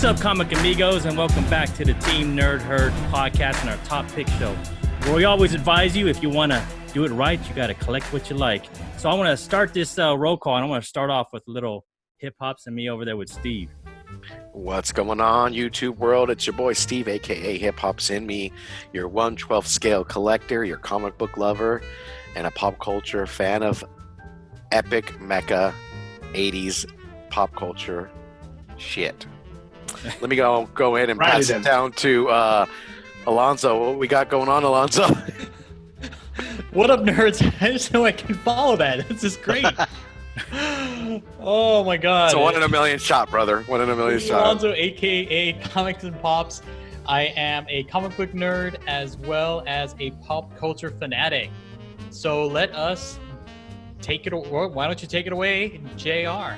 up, comic amigos, and welcome back to the Team Nerd Herd podcast and our top pick show, where we always advise you, if you want to do it right, you got to collect what you like. So I want to start this roll call, and I want to start off with a little hip-hops and me over there with Steve. What's going on, YouTube world? It's your boy Steve, a.k.a. Hip Hop's in Me, your 1/12 scale collector, your comic book lover, and a pop culture fan of epic mecha 80s pop culture shit. Let me go in and pass it down to Alonzo. What we got going on, Alonzo? What up, nerds? I just know I can follow that. This is great. Oh my god. It's a 1 in a million shot, brother. 1 in a million shot. Alonzo, aka Comics and Pops. I am a comic book nerd as well as a pop culture fanatic. So let us take it. Why don't you take it away, JR?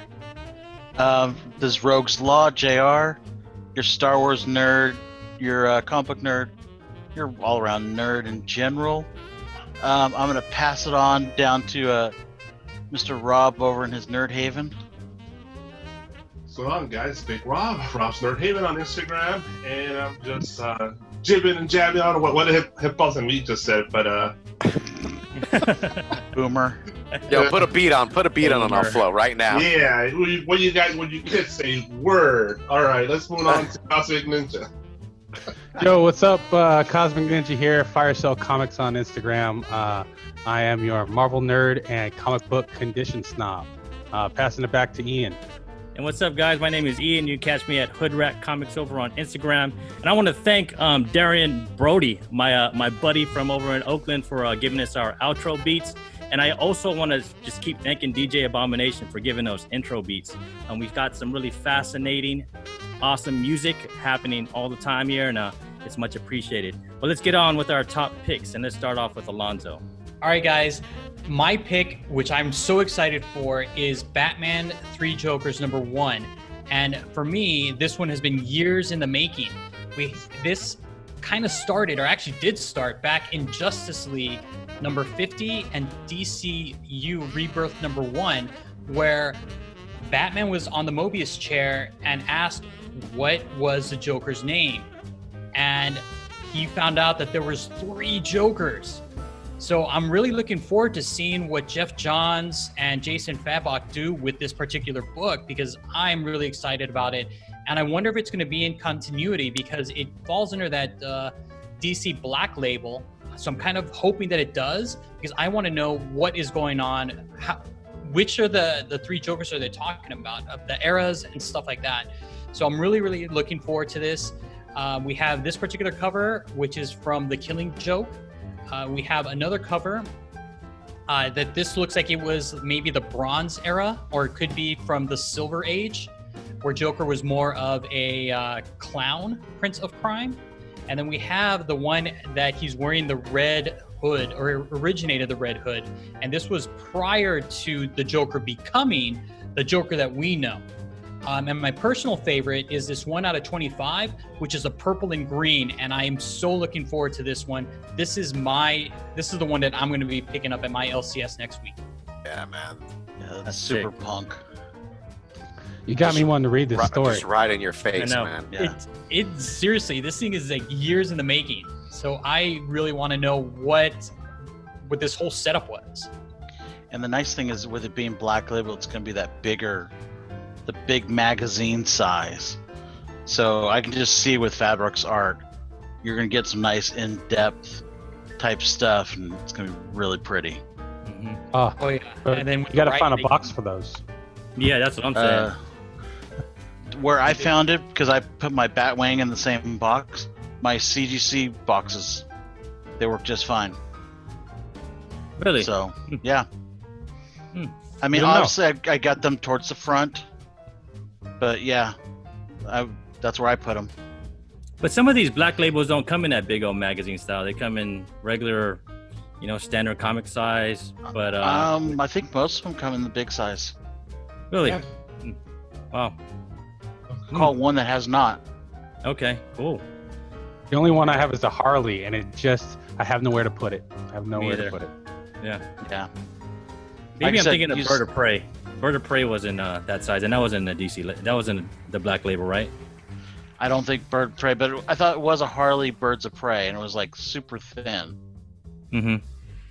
This is Rogue's Law, JR. Your Star Wars nerd, your comic book nerd, you're all-around nerd in general. I'm going to pass it on down to Mr. Rob over in his Nerd Haven. What's going on, guys? Big Rob's Nerd Haven on Instagram, and I'm just jibbing and jabbing on what hip balls and me just said, but Boomer. Yo, put a beat on our flow right now. Yeah, when you kids say word. All right, let's move on to Cosmic Ninja. Yo, what's up? Cosmic Ninja here, Fire Cell Comics on Instagram. I am your Marvel nerd and comic book condition snob. Passing it back to Ian. And what's up, guys? My name is Ian. You can catch me at Hood Rat Comics over on Instagram. And I want to thank Darian Brody, my buddy from over in Oakland, for giving us our outro beats. And I also want to just keep thanking DJ Abomination for giving those intro beats. And we've got some really fascinating, awesome music happening all the time here, and it's much appreciated. But let's get on with our top picks, and let's start off with Alonzo. All right, guys. My pick, which I'm so excited for, is Batman 3 Jokers #1. And for me, this one has been years in the making. This kind of started, or actually did start, back in Justice League number 50 and DCU Rebirth #1, where Batman was on the Mobius chair and asked what was the Joker's name. And he found out that there was 3 Jokers. So I'm really looking forward to seeing what Jeff Johns and Jason Fabok do with this particular book, because I'm really excited about it. And I wonder if it's going to be in continuity, because it falls under that DC Black label. So I'm kind of hoping that it does, because I want to know what is going on. Which are the 3 Jokers are they talking about, of the eras and stuff like that. So I'm really, really looking forward to this. We have this particular cover, which is from The Killing Joke. We have another cover that this looks like it was maybe the Bronze era, or it could be from the Silver Age, where Joker was more of a clown, Prince of Crime. And then we have the one that he's wearing the red hood, or originated the red hood. And this was prior to the Joker becoming the Joker that we know. And my personal favorite is this 1 out of 25, which is a purple and green. And I am so looking forward to this one. This is the one that I'm going to be picking up at my LCS next week. Yeah, man. Yeah, that's super punk. You got me wanting to read this story. Just right in your face, I know. man. Yeah. It's seriously, this thing is like years in the making. So I really want to know what this whole setup was. And the nice thing is, with it being Black Label, it's going to be that the big magazine size. So I can just see with Fabric's art, you're going to get some nice in-depth type stuff, and it's going to be really pretty. Mm-hmm. Oh yeah, and then you got to find a box for those. Yeah, that's what I'm saying. Where I found it, because I put my Batwing in the same box, my CGC boxes, they work just fine. Really? So, yeah. Hmm. I mean, Good obviously, I got them towards the front, but yeah, that's where I put them. But some of these Black labels don't come in that big old magazine style. They come in regular, standard comic size. But I think most of them come in the big size. really, Yeah. Wow. Call one that has not. Okay, cool. The only one I have is the Harley, and I have nowhere to put it. I have nowhere either. to put it. Yeah. Yeah. Maybe Like I I'm said, thinking of you Bird of Prey. Bird of Prey was in that size, and that was in the DC. That was in the Black label, right? I don't think Bird of Prey, but I thought it was a Harley Birds of Prey, and it was like super thin. Mm-hmm.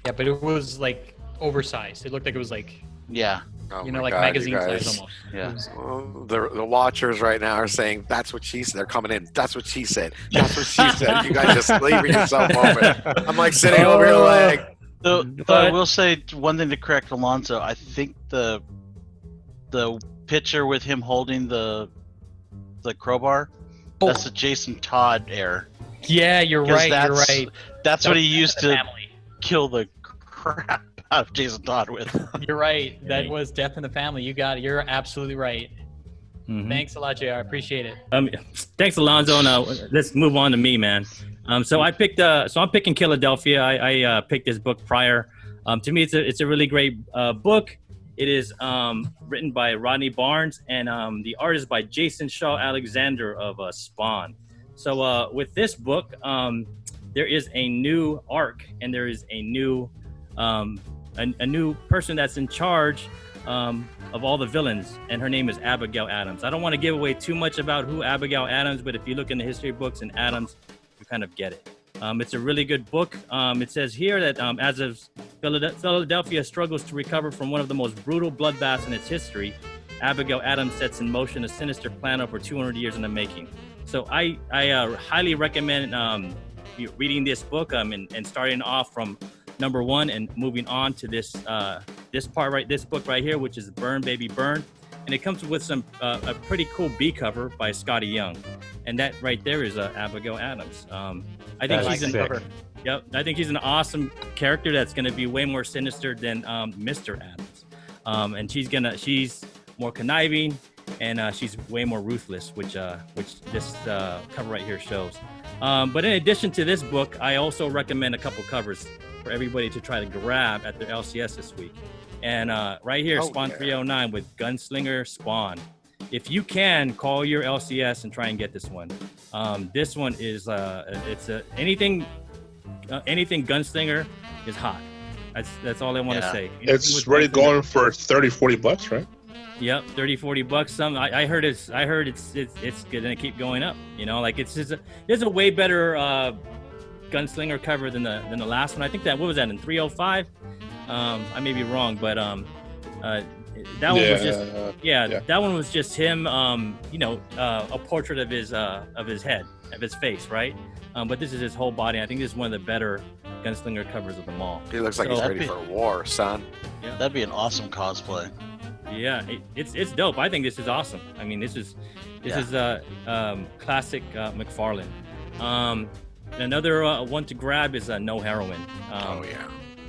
Yeah, but it was like oversized. It looked like it was like Yeah, Oh you my know, like God, magazine you size guys. almost. yeah. It was- Well, the watchers right now are saying that's what she said. They're coming in. That's what she said. That's what she said. You guys just leaving yourself open. I'm like sitting over here like, Though I But- will say one thing to correct Alonso. I think the picture with him holding the crowbar, that's a Jason Todd error. Yeah, you're 'Cause right. You're that's- right. That's what he used The to family. kill the crap out of Jason Todd with. You're right. That was Death in the Family. You got it. You're absolutely right. Mhm. Thanks a lot, JR. I appreciate it. Thanks, Alonzo. Now let's move on to me, man. So I picked. So I'm picking Philadelphia. I picked this book prior. To me, it's a really great book. It is written by Rodney Barnes, and the art is by Jason Shaw Alexander of Spawn. So with this book, there is a new arc, and there is a new a new person that's in charge of all the villains, and her name is Abigail Adams. I don't want to give away too much about who Abigail Adams, but if you look in the history books and Adams, you kind of get it. It's a really good book. It says here that as of Philadelphia struggles to recover from one of the most brutal bloodbaths in its history, Abigail Adams sets in motion a sinister plan over 200 years in the making. So I highly recommend reading this book and starting off from number 1 and moving on to this book right here, which is Burn Baby Burn, and it comes with some a pretty cool B cover by Scotty Young, and that right there is Abigail Adams. I think That's she's sick. I think he's an awesome character that's going to be way more sinister than Mr. Adams, and she's more conniving, and she's way more ruthless, which this cover right here shows. But in addition to this book, I also recommend a couple covers for everybody to try to grab at their LCS this week. And right here, Oh, Spawn yeah. 309 with Gunslinger Spawn. If you can, call your LCS and try and get this one. This one is anything Gunslinger is hot. That's all I want to Yeah. say. Anything It's with already Gunslinger- going for $30-40, right? Yep, 30-40 bucks. I heard it's gonna keep going up. You know, like it's a way better Gunslinger cover than the last one. I think what was that in 305? I may be wrong, but that one was just Yeah. that one was just him. A portrait of his head, of his face, right? But this is his whole body. I think this is one of the better Gunslinger covers of them all. he looks like So- he's ready for war, son. That'd be an awesome cosplay. Yeah, it's dope. I think this is awesome. I mean, this is classic McFarlane. Another one to grab is No Heroin. Oh yeah.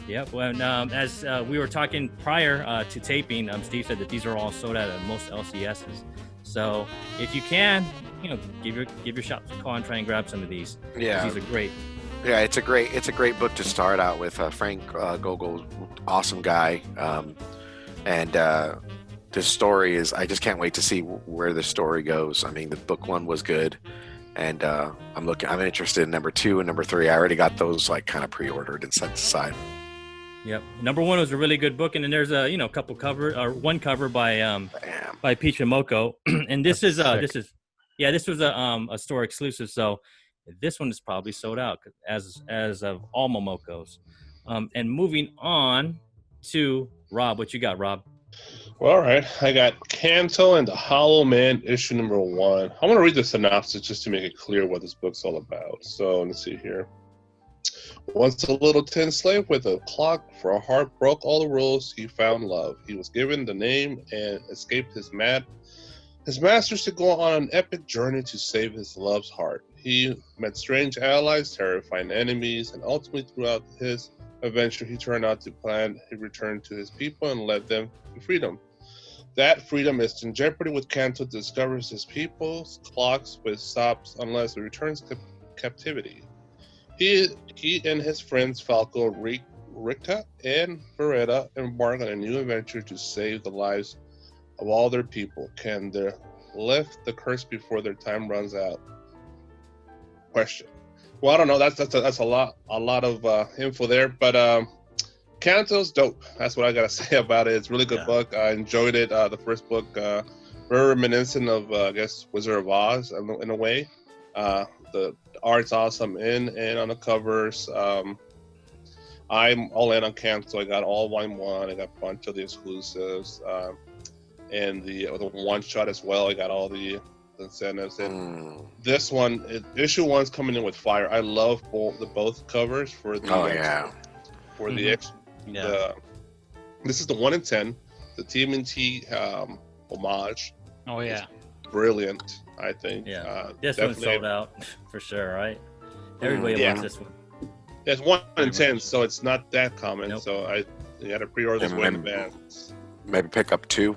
Yep. Well, as we were talking prior to taping, Steve said that these are all sold out at most LCSs. So if you can, give your shops a call and try and grab some of these. 'Cause Yeah. these are great. Yeah, it's a great book to start out with. Frank Gogol, awesome guy, and this story is. I just can't wait to see where the story goes. I mean, the book 1 was good, and I'm interested in number 2 and number 3. I already got those like kind of pre-ordered and set aside. Yep. Number 1 was a really good book, and then there's a couple one cover by Bam. Peach Momoko, and this That's is this was a store exclusive, so this one is probably sold out as of all Momokos. And moving on to Rob, what you got, Rob? Well, all right. I got Kanto and the Hollow Man, issue number 1. I want to read the synopsis just to make it clear what this book's all about. So let's see here. Once a little tin slave with a clock for a heart broke all the rules, he found love. He was given the name and escaped his masters to go on an epic journey to save his love's heart. He met strange allies, terrifying enemies, and ultimately throughout his adventure, he turned out to plan a return to his people and led them to freedom. That freedom is in jeopardy when Kanto discovers his people's clocks with stops unless he returns captivity. He and his friends Falco, Ricta, and Beretta embark on a new adventure to save the lives of all their people. Can they lift the curse before their time runs out? Question. Well, I don't know. That's a lot of info there, but Kanto's dope. That's what I gotta say about it. It's a really good book. I enjoyed it. The first book very reminiscent of I guess Wizard of Oz in a way. The art's awesome in and on the covers. I'm all in on Cancel. I got all volume 1. I got a bunch of the exclusives, and the one shot as well. I got all the incentives. And this one, issue 1's coming in with fire. I love both covers for the. Oh yeah. For the this is the 1 in 10, the TMNT homage. Oh yeah. Brilliant, I think. Yeah, this one sold out for sure, right? Everybody wants this one. It's 1 in 10, so it's not that common. Nope. So I had to pre-order this way in advance. Maybe pick up 2.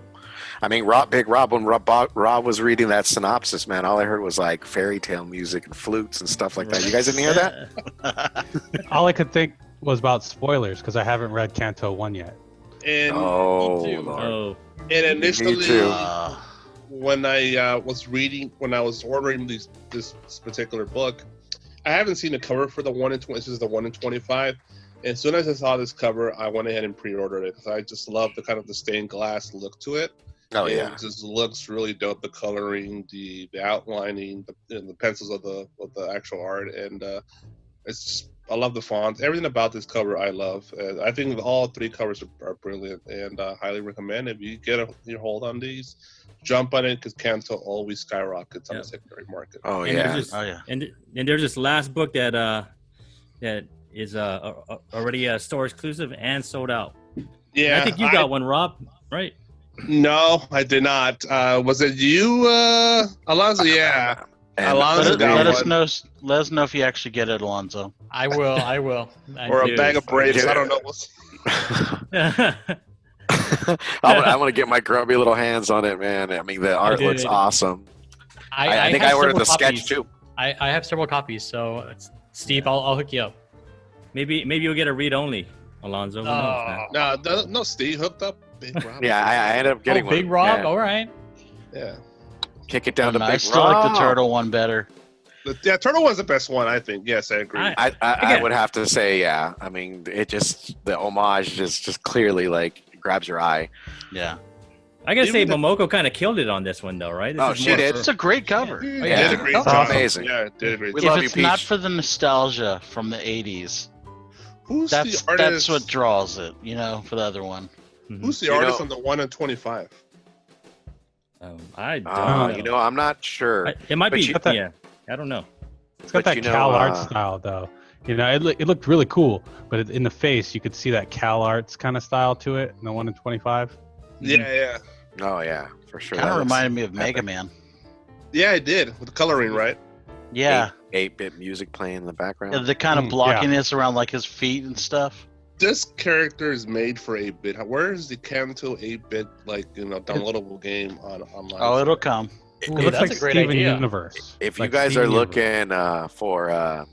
I mean, Big Rob, when Rob was reading that synopsis, man, all I heard was like fairy tale music and flutes and stuff like that. You guys didn't hear that? All I could think was about spoilers because I haven't read Canto 1 yet. And Oh, and initially, Me too. when I was ordering this particular book, I haven't seen the cover for the 1 in 20. This is the 1 in 25. And as soon as I saw this cover, I went ahead and pre-ordered it because I just love the kind of the stained glass look to it. Oh yeah. It just looks really dope. The coloring, the outlining, the pencils of the actual art, and it's just, I love the fonts. Everything about this cover I love. I think all 3 covers are brilliant, and highly recommend if you get your hold on these. Jump on it because Canto always skyrockets on the secondary market. Oh and yeah. there's this, Oh, yeah. And there's this last book that is already a store exclusive and sold out. Yeah, I think you got one, Rob, right? No, I did not. Was it you, Alonzo? Yeah. And Alonzo got Let one. us know if you actually get it, Alonzo. I will. I Or a do. bag of grapes. I don't know. I'm gonna get my grubby little hands on it, man. I mean, the art looks awesome. I think I have ordered the several sketch copies. too. I have several copies, so Steve, I'll hook you up. maybe you'll get a read only, Alonzo. Who knows, man? No, Steve hooked up Big Rob. Yeah, I ended up getting one. Big Rob. Yeah. All right. Yeah. Kick it down to I Big still like the Rob. turtle one better. Yeah, Turtle one's the best one, I think. Yes, I agree. I would have to say, yeah. I mean, it just the homage just clearly like grabs your eye. Yeah. I gotta say, Even Momoko kind of killed it on this one, though, right? This Oh, is she more did. for- It's a great cover. It yeah. did a great That's job. amazing. Yeah, it did a great We job. love If you, it's not Peach. for the nostalgia from the 80s, Who's that's the artist? what draws it, for the other one. Who's the You artist know- on the 1 in 25? I don't know. I'm not sure. It might But be. you- Yeah, I don't know. It's got But that Cal art style, though. It looked really cool, but in the face, you could see that Cal Arts kind of style to it in the 1 in 25. Yeah. Oh yeah, for sure. Kind of That looks reminded me of epic. Mega Man. Yeah, it did. With the coloring, right? Yeah. 8-bit music playing in the background. The kind of Yeah. blockiness around like his feet and stuff. This character is made for 8-bit. Where is the Kanto 8-bit, downloadable game online? Oh, it'll come. It Ooh, looks that's like a great Steven idea. Universe. If you Like guys are Steven Universe. looking for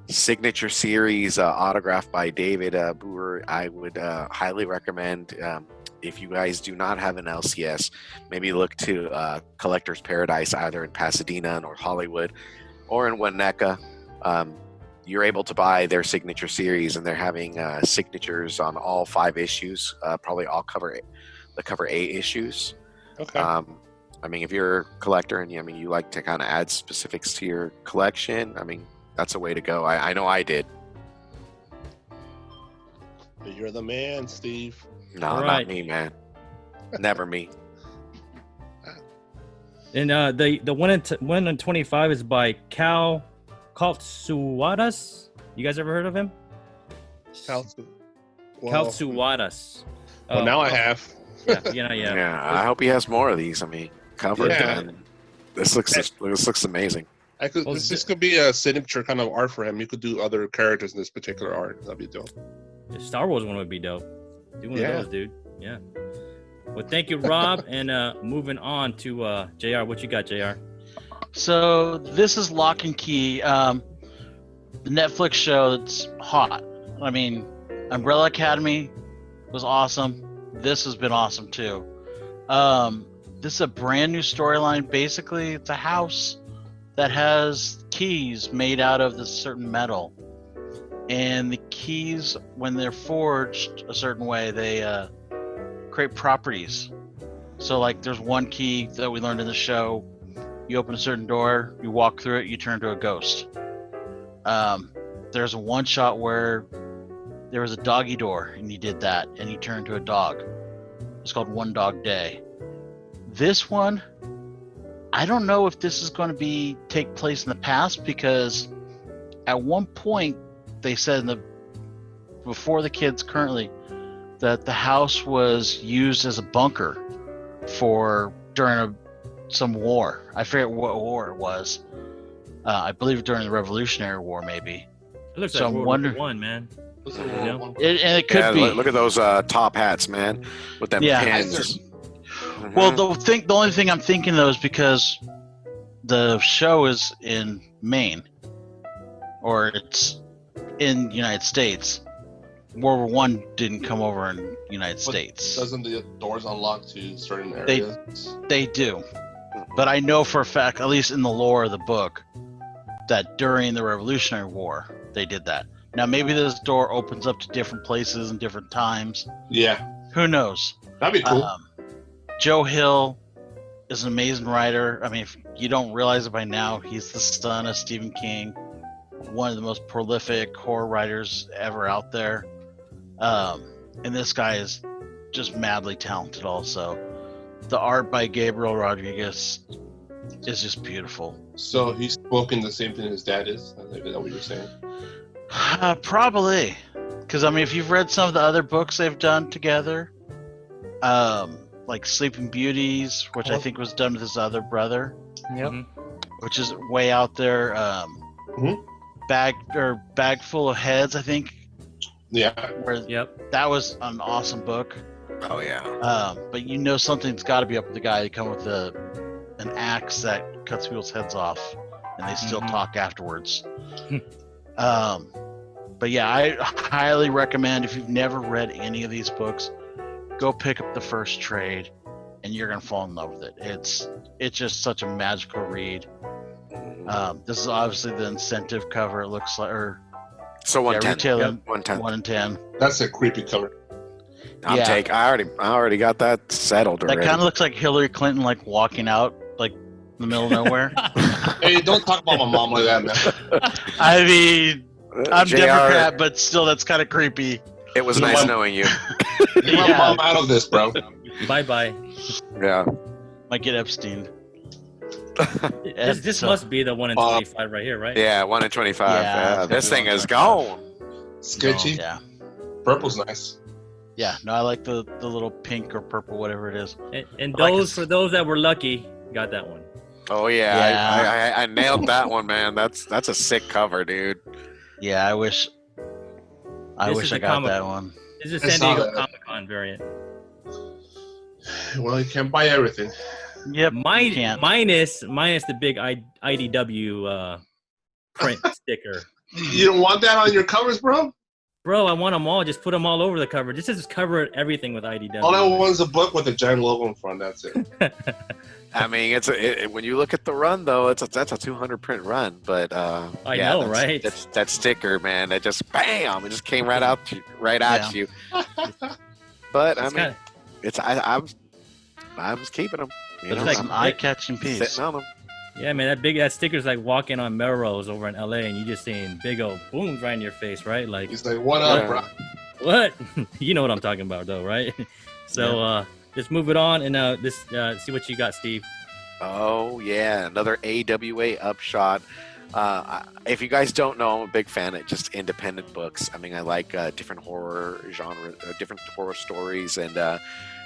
signature series autographed by David Brewer, I would highly recommend. If you guys do not have an LCS, maybe look to Collector's Paradise either in Pasadena or Hollywood or in Winnetka. You're able to buy their signature series, and they're having signatures on all 5 issues, probably all cover 8 issues. Okay. I mean, if you're a collector and you like to kind of add specifics to your collection, I mean, that's a way to go. I know I did. You're the man, Steve. No, All not right. me, man. Never me. And the 1 in 25 is by Cal Kaltsuwadas. You guys ever heard of him? Kaltsuwadas. Well, now I have. Yeah. Yeah, I hope he has more of these. I mean, covered. Yeah. And this looks amazing. This could be a signature kind of art for him. You could do other characters in this particular art. That'd be dope. The Star Wars one would be dope. Do one Yeah. of those, dude. Yeah. Well, thank you, Rob. And moving on to JR. What you got, JR? So this is Lock and Key, the Netflix show that's hot. I mean, Umbrella Academy was awesome. This has been awesome too. This is a brand new storyline. Basically, it's a house that has keys made out of this certain metal. And the keys, when they're forged a certain way, they create properties. So like there's one key that we learned in the show. You open a certain door, you walk through it, you turn to a ghost. There's a one shot where there was a doggy door and you did that and you turned to a dog. It's called One Dog Day. This one, I don't know if this is going to take place in the past, because at one point they said before the kids currently that the house was used as a bunker during some war. I forget what war it was. I believe during the Revolutionary War, maybe. It looks So like I'm World wondering- War One, man. Listen, You know? It could be. Look at those top hats, man, with them Yeah. pins. Well, Mhm. the only thing I'm thinking though is because the show is in Maine, or it's in the United States. World War One didn't come over in the United States. Doesn't the doors unlock to certain areas? They do, but I know for a fact, at least in the lore of the book, that during the Revolutionary War they did that. Now maybe this door opens up to different places and different times. Yeah, Who knows? that'd be cool. Joe Hill is an amazing writer. I mean, if you don't realize it by now, he's the son of Stephen King, one of the most prolific horror writers ever out there. And this guy is just madly talented also. The art by Gabriel Rodriguez is just beautiful. So he's spoken the same thing his dad is? Is that what you're saying? Probably. Because, I mean, if you've read some of the other books they've done together, like Sleeping Beauties, which I think was done with his other brother, Yep. which is way out there. Mhm. Bag Full of Heads, I think, Yeah. where Yep. that was an awesome book. Oh yeah. But you know something's got to be up with the guy that come with an axe that cuts people's heads off, and they still Mhm. talk afterwards. But yeah, I highly recommend, if you've never read any of these books, go pick up the first trade, and you're gonna fall in love with it. It's just such a magical read. This is obviously the incentive cover. It looks like, or So 110. retailing 110. 1 in 10. That's a creepy cover. Yeah. I already got that settled That already. kind of looks like Hillary Clinton, like walking out, like in the middle of nowhere. Hey, don't talk about my mom like that, man. I mean, I'm JR, Democrat, but still, that's kind of creepy. It was You know nice what? knowing you. Get my mom out of this, bro. Bye bye. Yeah. Might get Epstein. This must be the 1 in 25 right here, right? Yeah, 1 in 25. Yeah, Yeah, it's this gonna thing be is 1 in gone. Sketchy. Yeah, Purple's nice. yeah. No, I like the little pink or purple, whatever it is. And I like those it. for those that were lucky got that one. Oh yeah, Yeah. I nailed that one, man. That's a sick cover, dude. Yeah, I wish This is I a got comic- that one. This is I San saw Diego that. Comic Con variant. Well, you can't buy everything. Yep. you can't. Minus the big IDW print sticker. You don't want that on your covers, bro? Bro, I want them all. Just put them all over the cover. Just cover everything with IDW. All I want is a book with a giant logo in front. That's it. I mean, when you look at the run though, that's a 200 print run. But I know, right? That's that sticker, man. That just bam, it just came right out, right at you. But I It's mean, kinda- it's I'm just keeping them. You But know, it's like- an eye-catching piece. sitting on them. Yeah, man, that sticker's like walking on Melrose over in LA, and you just seeing big old booms right in your face, right? Like, He's like, what up, bro? what? You know what I'm talking about, though, right? So let's move it on and see what you got, Steve. Oh yeah, another AWA upshot. If you guys don't know, I'm a big fan of just independent books. I mean, I like different horror genre, different horror stories, and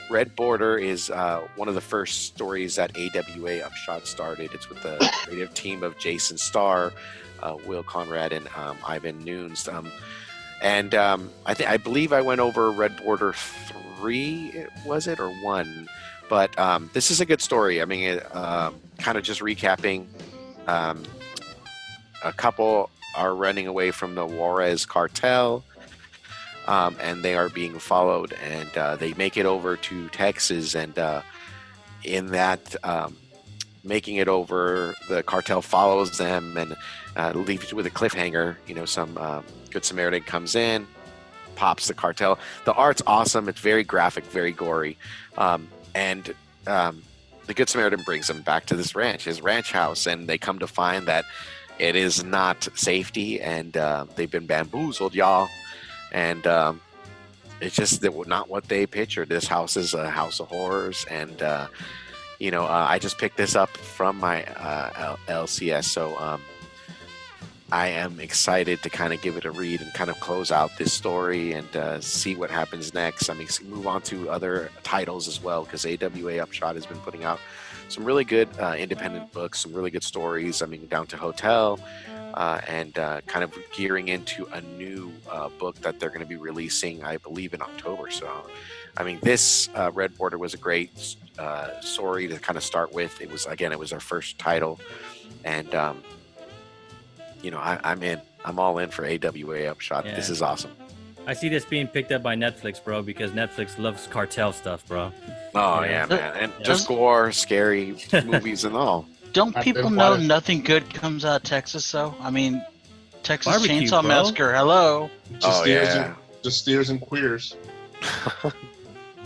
Red Border is one of the first stories that AWA Upshot started. It's with the creative team of Jason Starr, Will Conrad, and Ivan Nunes. I believe I went over Red Border 3, was it, or 1? But this is a good story. I mean, kind of just recapping. A couple are running away from the Juarez cartel, and they are being followed, and they make it over to Texas, and in that making it over, the cartel follows them and leaves with a cliffhanger. You know, some Good Samaritan comes in, pops the cartel. The art's awesome. It's very graphic, very gory, and the Good Samaritan brings them back to this ranch, his ranch house, and they come to find that it is not safety, and they've been bamboozled, y'all. And it's just not what they pictured. This house is a house of horrors, and I just picked this up from my LCS, so I am excited to kind of give it a read and kind of close out this story and see what happens next. I mean, move on to other titles as well, because AWA Upshot has been putting out some really good independent books, some really good stories. I mean, down to Hotel, and kind of gearing into a new book that they're going to be releasing, I believe, in October. So, I mean, this Red Border was a great story to kind of start with. It was our first title, and I'm in. I'm all in for AWA Upshot. Yeah. This is awesome. I see this being picked up by Netflix, bro, because Netflix loves cartel stuff, bro. Oh Yeah. yeah, man, and just gore, scary movies and all. Don't I've people been know watching- nothing good comes out of Texas, though? I mean, Texas Barbecue, Chainsaw bro. Massacre, hello. Just Oh steers yeah. and, just steers and queers.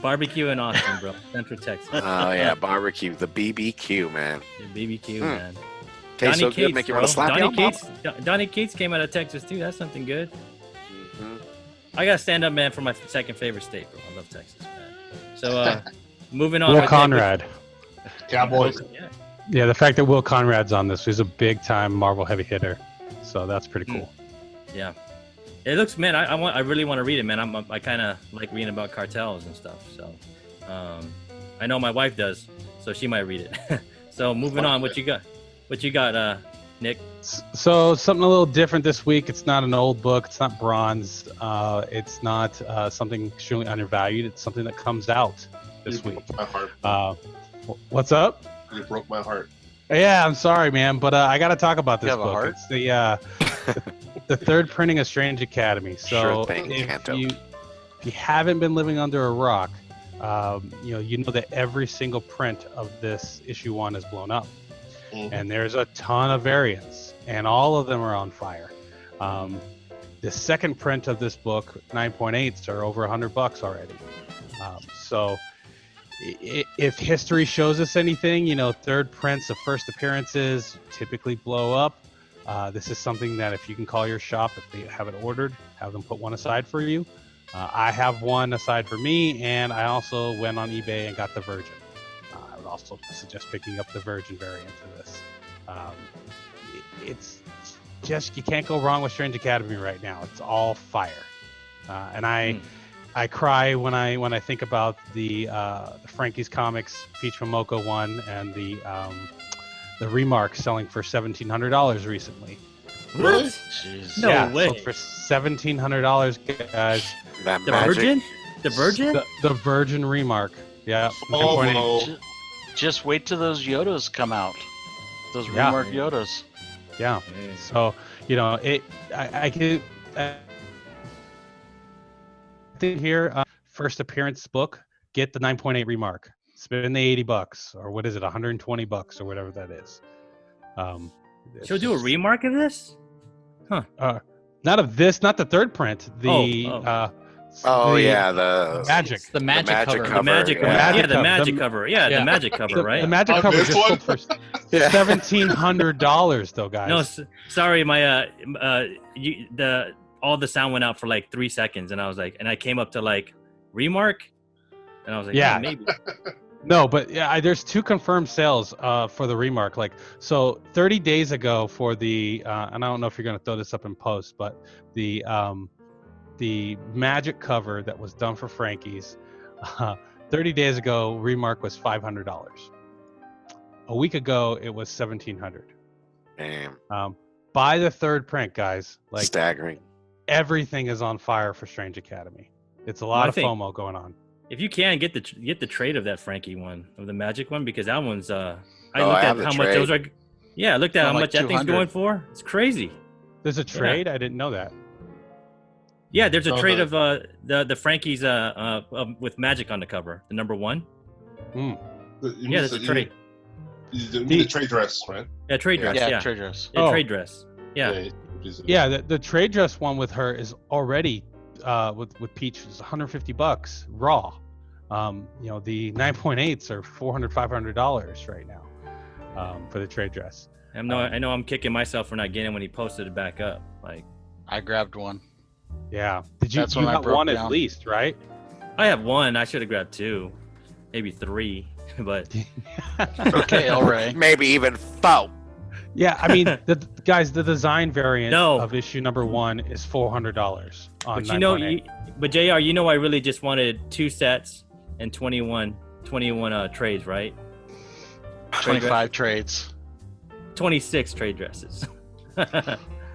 Barbecue in Austin, bro. Central Texas. Oh yeah, barbecue, the BBQ, man. BBQ, man. Tastes so good, make you want to slap Donnie your Cates, Donnie Cates came out of Texas too. That's something good. Mhm. I got to stand up, man, for my second favorite state, bro. I love Texas, man. So, moving on. Will with Conrad. Cowboys. Yeah. Yeah, the fact that Will Conrad's on this, he's a big time Marvel heavy hitter, so that's pretty cool. Yeah. It looks, man. I really want to read it, man. I kind of like reading about cartels and stuff. So, I know my wife does, so she might read it. So, moving on. What you got? What you got, Nick? So something a little different this week. It's not an old book. It's not bronze. It's not something extremely undervalued. It's something that comes out this You week. broke my heart. What's up? You broke my heart. Yeah, I'm sorry, man, but I got to talk about You this have a book. heart? It's the third printing of Strange Academy. So Sure thing, if Kanto. you haven't been living under a rock, you know that every single print of this issue 1 is blown up. Mhm. And there's a ton of variants, and all of them are on fire. The second print of this book, 9.8s, are over $100 already. So if history shows us anything, third prints of first appearances typically blow up. This is something that if you can call your shop, if they have it ordered, have them put one aside for you. I have one aside for me, and I also went on eBay and got the Virgin. I would also suggest picking up the Virgin variant of this. It's just, you can't go wrong with Strange Academy right now. It's all fire. And I cry when I think about the Frankie's Comics Peach Momoko one and the Remark selling for $1,700 recently. Really? Jeez. No yeah, way. sold for $1,700, guys. That The magic. Virgin? The Virgin? The Virgin Remark. Yeah. Oh, 9.8. no. Just wait till those Yodas come out. Those Yeah. remark Yodas. Yeah. So I could. Here, first appearance book, get the 9.8 Remark. Spend the $80, or what is it, $120 or whatever that is. She'll do a remark of this? Not of this, not the third print. The Oh the yeah, the magic. It's the magic, magic cover. The magic yeah. cover. Magic Yeah, the cover. magic The- cover. Yeah, Yeah. the magic cover, The right? magic On cover this just one? sold for Yeah. $1,700 though, guys. No, sorry, my all the sound went out for like 3 seconds, and I was like, and I came up to like remark, and I was like, Yeah. maybe. No, but yeah, there's 2 confirmed sales for the Remark. Like, so 30 days ago for the, and I don't know if you're going to throw this up in post, but the magic cover that was done for Frankie's, 30 days ago, Remark was $500. A week ago, it was $1,700. Damn, Buy the third print, guys. Like, staggering. everything is on fire for Strange Academy. It's a Well, lot I of think- FOMO going on. If you can get the trade of that Frankie one, of the magic one, because that one's I Oh, looked I have at the how much trade. those are. Yeah, I looked at Oh, how like much that thing's 200. going for. It's crazy. There's a trade? I didn't know that. Yeah, there's a Oh, trade the- of the Frankie's with magic on the cover, the number 1. Yeah, that's a trade. You need a trade dress, right? Yeah, trade dress. Yeah, Yeah, trade dress. Yeah, Oh. trade dress. Yeah. Yeah, the trade dress one with her is already with Peach is $150 raw. The 9.8s are $400-$500 right now for the trade dress. I know I'm kicking myself for not getting it when he posted it back up. Like, I grabbed one. Yeah. Did you? That's You when I got broke one at down. least, right? I have one. I should have grabbed two, maybe three, but Okay, all right. Maybe even four. Yeah, I mean, the design variant No. of issue number 1 is $400 on but 9.8. but JR, I really just wanted 2 sets and 21 trades, right? 25 trades. 26 trade dresses.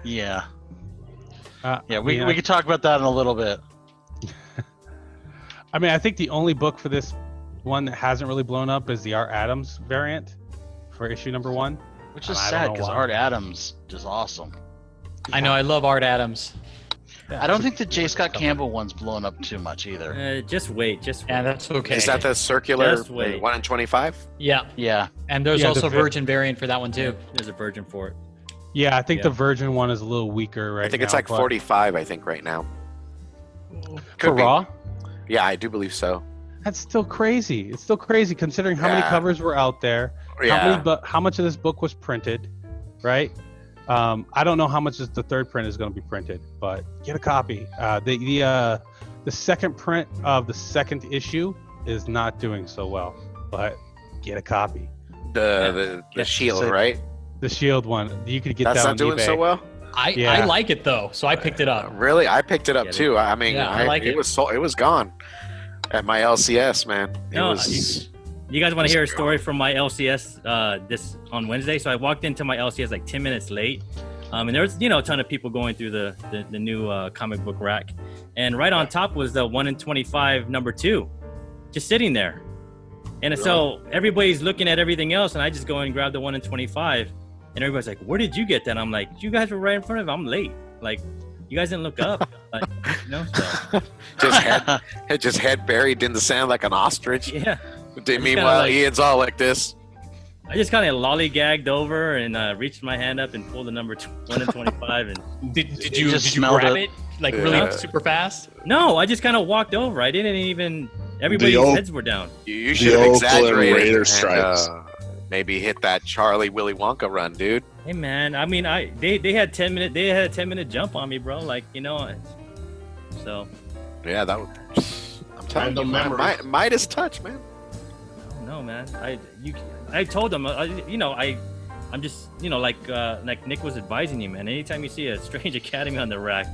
Yeah. Uh, Yeah, we I mean, could talk about that in a little bit. I think the only book for this one that hasn't really blown up is the Art Adams variant for issue number 1. Which is I don't sad know because why. Art Adams is awesome. I know. I love Art Adams. Yeah, I don't it's think the a- J. Scott Campbell one's blown up too much either. Just wait. Yeah, that's okay. Is that the circular Just wait. 1 in 25? Yeah, Yeah. and there's Yeah, also a the- Virgin variant for that one too. There's a virgin for it. Yeah, I think Yeah. the Virgin one is a little weaker right now. I think it's like but 45, I think, right now. for Could be. Raw. Yeah, I do believe so. That's still crazy. It's still crazy considering how many Yeah. covers were out there. Yeah. How much of this book was printed, right? I don't know how much the third print is going to be printed, but get a copy. The second print of the second issue is not doing so well, but get a copy. The Yeah. shield, So- right? The Shield one, you could get That's that not on doing eBay. so well. I Yeah. like it though, so I picked it up. Really, I picked it up Get it. too. I mean, Yeah, I like it it. was it was gone at my LCS, man. It No, was. You guys want to hear a story from my LCS this on Wednesday? So I walked into my LCS like 10 minutes late. And there was, a ton of people going through the new comic book rack. And right on top was the 1 in 25 number 2, just sitting there. And so everybody's looking at everything else, and I just go and grab the 1 in 25. And everybody's like, where did you get that? I'm like, you guys were right in front of it. I'm late. Like, you guys didn't look up. So, just head buried in the sand like an ostrich. yeah. Meanwhile, like- Ian's all like this. I just kind of lollygagged over and reached my hand up and pulled the number 1 in 25. And Did you just did you smelled grab it. it like Yeah. really super fast? no, I just kind of walked over. I didn't even. Everybody's old- heads were down. You should have Oakland exaggerated Raider and, stripes. maybe hit that Charlie Willy Wonka run, dude. Hey man, I mean, they had 10 minute. They had a 10-minute jump on me, bro. Like so. Yeah, that. I'm telling you, Random man, memories. Midas touch, man. No man, I told them, I'm just, like Nick was advising you, man. Anytime you see a Strange Academy on the rack,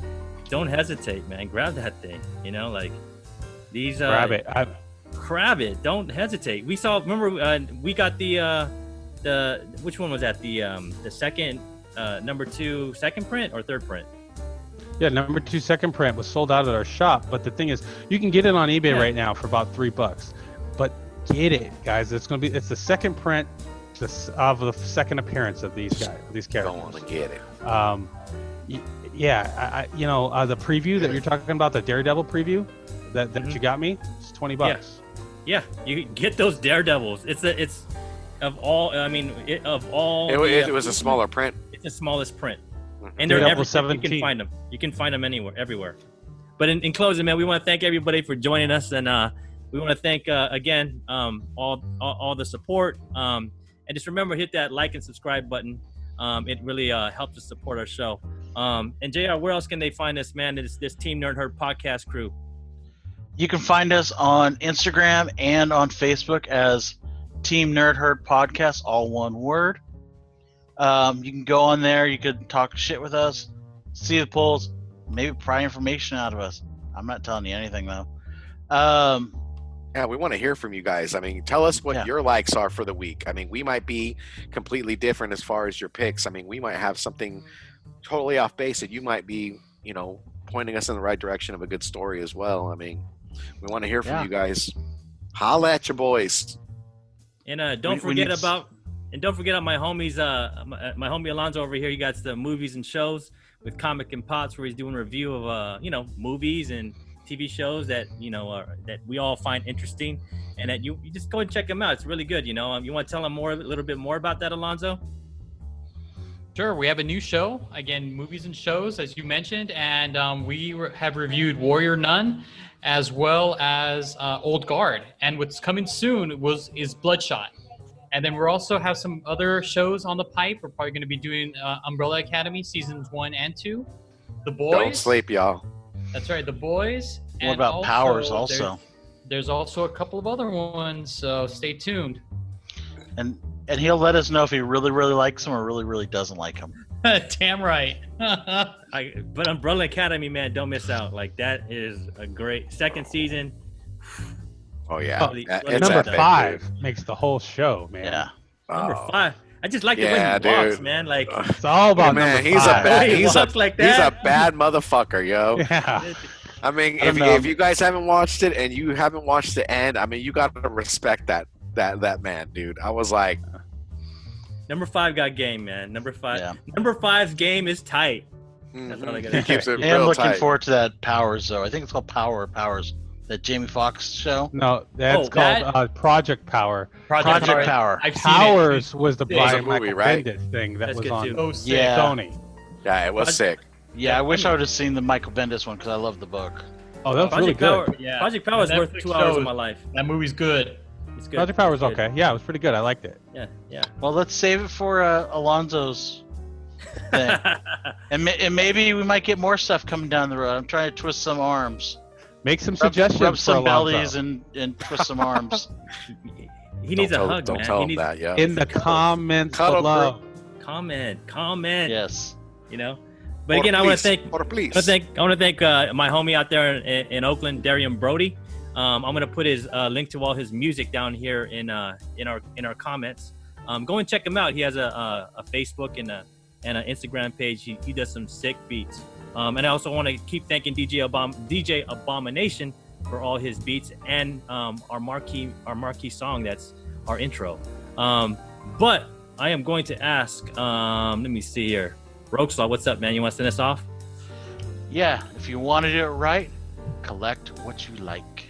don't hesitate, man. Grab that thing. Like these. Grab it. Grab it. Don't hesitate. We saw. Remember, we got the which one was that? The second number 2 second print or third print? Yeah, number 2 second print was sold out at our shop, but the thing is, you can get it on eBay Yeah. right now for about $3. But get it, guys. It's the second print of the second appearance of these Don't characters. want to get it. The preview that you're talking about, the Daredevil preview that Mhm. you got me, it's $20. Yeah, you get those Daredevils. It's of all. I mean, of all. It was a smaller print. It's the smallest print, Mhm. and they're Daredevil everywhere. 17. You can find them. You can find them everywhere. But in closing, man, we want to thank everybody for joining us, and we want to thank again all the support. And just remember, hit that like and subscribe button. It really helps us support our show. And JR, where else can they find us, man? This Team Nerd Herd podcast crew. You can find us on Instagram and on Facebook as Team Nerd Herd Podcast, all one word. You can go on there. You could talk shit with us, see the polls, maybe pry information out of us. I'm not telling you anything though. Yeah, we want to hear from you guys. I mean, tell us what Yeah. your likes are for the week. I mean, we might be completely different as far as your picks. I mean, we might have something totally off base that you might be, pointing us in the right direction of a good story as well. I mean, we want to hear from Yeah. you guys. Holla at your boys. And We don't forget need- about my homies, my homie Alonzo over here. He got the movies and shows with Comic and Pots, where he's doing a review of movies and TV shows that that we all find interesting, and that you just go and check them out. It's really good. You want to tell them a little bit more about that, Alonzo? Sure, we have a new show, again, movies and shows, as you mentioned, and we have reviewed Warrior Nun, as well as Old Guard. And what's coming soon is Bloodshot. And then we're also have some other shows on the pipe. We're probably going to be doing Umbrella Academy seasons 1 and 2. The Boys. Don't sleep, y'all. That's right, The Boys. What And about Powers also? There's also a couple of other ones, so stay tuned. And he'll let us know if he really, really likes him or really, really doesn't like him. Damn right. But Umbrella Academy, man, don't miss out. Like, that is a great second season. Oh yeah, Oh, It's Number epic, 5 dude. makes the whole show, man. Yeah. Number Oh. 5. I just like the Yeah, way he walks, dude. man. Like, It's all about Man, number he's 5. He walks like he's a that. bad motherfucker, yo. Yeah. I mean, I don't if know. you guys haven't watched it and you haven't watched the end, I mean, you got to respect that man, dude. I was like, number 5 got game, man. Number 5. Yeah. Number 5's game is tight. That's all I gotta he keeps say. it Hey, I'm real looking tight. forward to that Powers, though. I think it's called Powers. That Jamie Foxx show. No, that's Oh, called Project Power. Project Power. I've seen Powers was the It was a Brian movie, Michael right? Bendis thing that That's was good, on too. it. Oh, sick. Yeah. Sony. Yeah, it was sick. Yeah, I wish I would have seen the Michael Bendis one because I love the book. Oh, that was really Project good. Power. Yeah. Project Power is The worth Netflix 2 hours show- of my life. That movie's good. It's good. Project Power was It's good. okay. Yeah, it was pretty good. I liked it. Yeah, yeah. Well, let's save it for Alonzo's thing. And maybe we might get more stuff coming down the road. I'm trying to twist some arms. Make some suggestions Rub for some Alonzo. bellies and twist some arms. He needs a Don't hug, Don't man. tell He him needs that, yeah. in the comments Cuddle, below. comment. Yes. You know. But again, I want to thank please. I want to thank my homie out there in Oakland, Darian Brody. I'm gonna put his link to all his music down here in our comments. Go and check him out. He has a Facebook and an Instagram page. He does some sick beats. And I also want to keep thanking DJ Abomination for all his beats and our marquee song that's our intro. But I am going to ask. Let me see here. Rokeslaw, what's up, man? You want to send us off? Yeah, if you want to do it right, collect what you like.